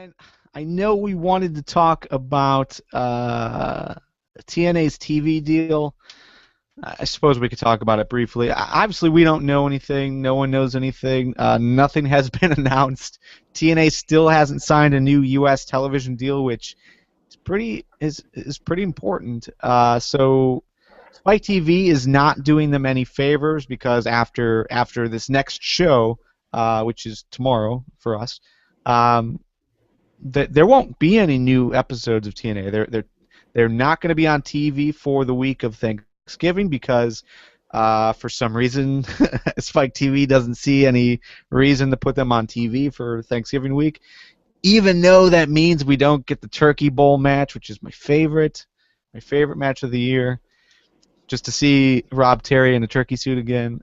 And I know we wanted to talk about TNA's TV deal. I suppose we could talk about it briefly. Obviously, we don't know anything. No one knows anything. Nothing has been announced. TNA still hasn't signed a new U.S. television deal, which is pretty important. So Spike TV is not doing them any favors because after this next show, which is tomorrow for us, there won't be any new episodes of TNA. They're not going to be on TV for the week of Thanksgiving because for some reason Spike TV doesn't see any reason to put them on TV for Thanksgiving week, even though that means we don't get the Turkey Bowl match, which is my favorite match of the year, just to see Rob Terry in a turkey suit again.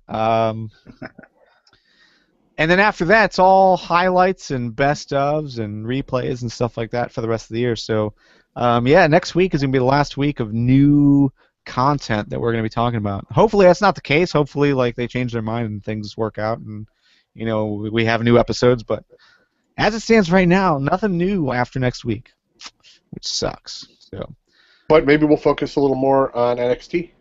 And then after that, it's all highlights and best ofs and replays and stuff like that for the rest of the year. So, yeah, next week is going to be the last week of new content that we're going to be talking about. Hopefully that's not the case. Hopefully, like, they change their mind and things work out and, you know, we have new episodes. But as it stands right now, nothing new after next week, which sucks. So, but maybe we'll focus a little more on NXT.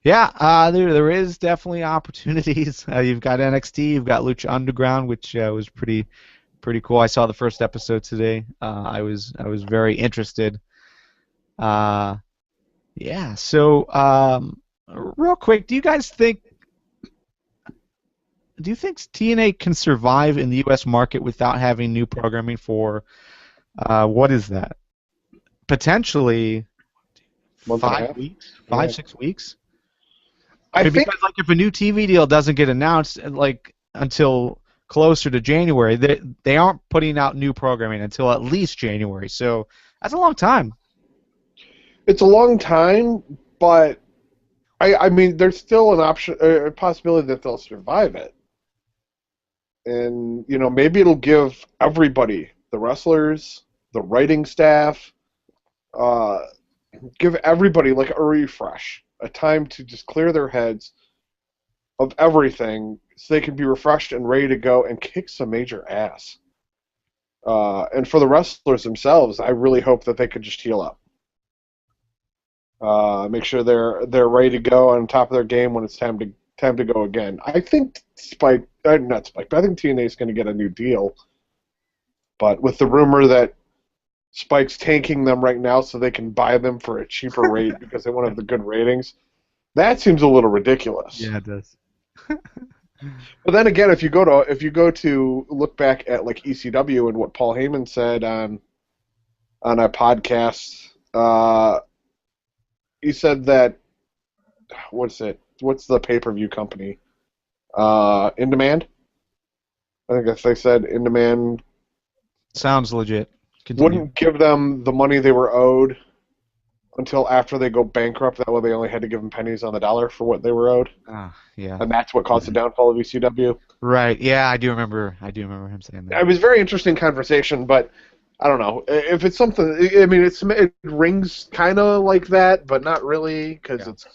Yeah, there is definitely opportunities. You've got NXT, you've got Lucha Underground, which was pretty cool. I saw the first episode today. I was very interested. Yeah. So, real quick, do you think TNA can survive in the U.S. market without having new programming for what is that? Potentially 5 weeks, 6 weeks. Because like if a new TV deal doesn't get announced like until closer to January, they aren't putting out new programming until at least January. So that's a long time. It's a long time, but I mean, there's still an option, a possibility that they'll survive it. And you know, maybe it'll give everybody, the wrestlers, the writing staff, give everybody like a refresh. A time to just clear their heads of everything so they can be refreshed and ready to go and kick some major ass. And for the wrestlers themselves, I really hope that they could just heal up. Make sure they're ready to go on top of their game when it's time to go again. I think not Spike, but I think TNA is going to get a new deal. But with the rumor that Spike's tanking them right now so they can buy them for a cheaper rate because they won't have the good ratings. That seems a little ridiculous. Yeah, it does. But then again, if you go to look back at like ECW and what Paul Heyman said on a podcast, he said that what's the pay-per-view company? In Demand. I think they said In Demand. Sounds legit. Continue. Wouldn't give them the money they were owed until after they go bankrupt. That way they only had to give them pennies on the dollar for what they were owed. Yeah. And that's what caused the downfall of ECW. Right. Yeah, I do remember him saying that. It was a very interesting conversation, but I don't know. If it's something, I mean, it rings kind of like that, but not really, because it's,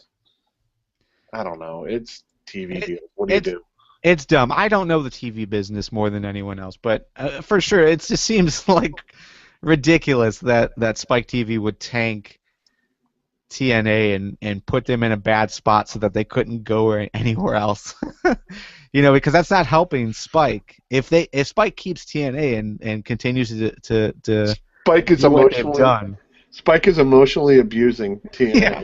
I don't know. It's TV deals. What do you do? It's dumb. I don't know the TV business more than anyone else, but for sure, it just seems like ridiculous that Spike TV would tank TNA and put them in a bad spot so that they couldn't go anywhere else. You know, because that's not helping Spike. If Spike keeps TNA and continues to Spike is emotionally abusing TNA. Yeah.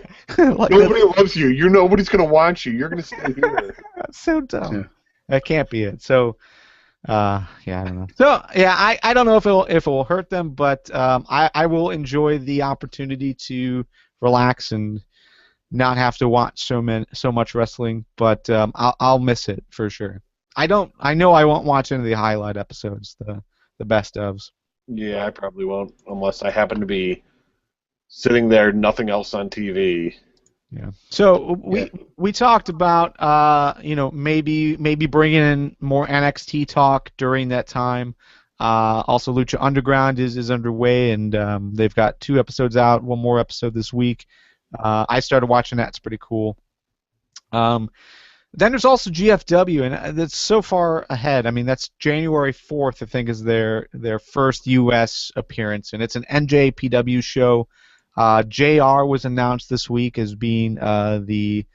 Like nobody loves you. Nobody's gonna want you. You're gonna stay here. That's so dumb. Yeah. That can't be it. So. Yeah, I don't know. So yeah, I don't know if it will hurt them, but I will enjoy the opportunity to relax and not have to watch so much wrestling. But I'll miss it for sure. I know I won't watch any of the highlight episodes, the best ofs. Yeah, I probably won't unless I happen to be sitting there, nothing else on TV. Yeah. So we talked about maybe bringing in more NXT talk during that time. Also, Lucha Underground is underway, and they've got 2 episodes out. 1 more episode this week. I started watching that. It's pretty cool. Then there's also GFW, and that's so far ahead. I mean, that's January 4th, I think, is their first U.S. appearance, and it's an NJPW show. JR was announced this week as being the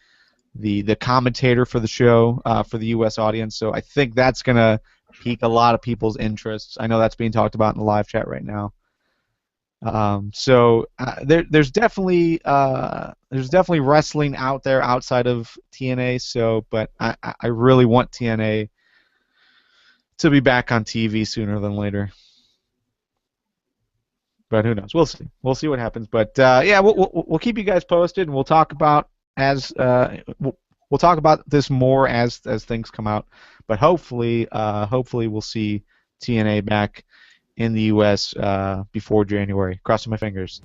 commentator for the show for the U.S. audience, so I think that's gonna pique a lot of people's interests. I know that's being talked about in the live chat right now. There's definitely wrestling out there outside of TNA. So, but I really want TNA to be back on TV sooner than later. But who knows? We'll see. We'll see what happens. But yeah, we'll keep you guys posted, and we'll talk about we'll talk about this more as things come out. But hopefully we'll see TNA back in the U.S. Before January. Crossing my fingers.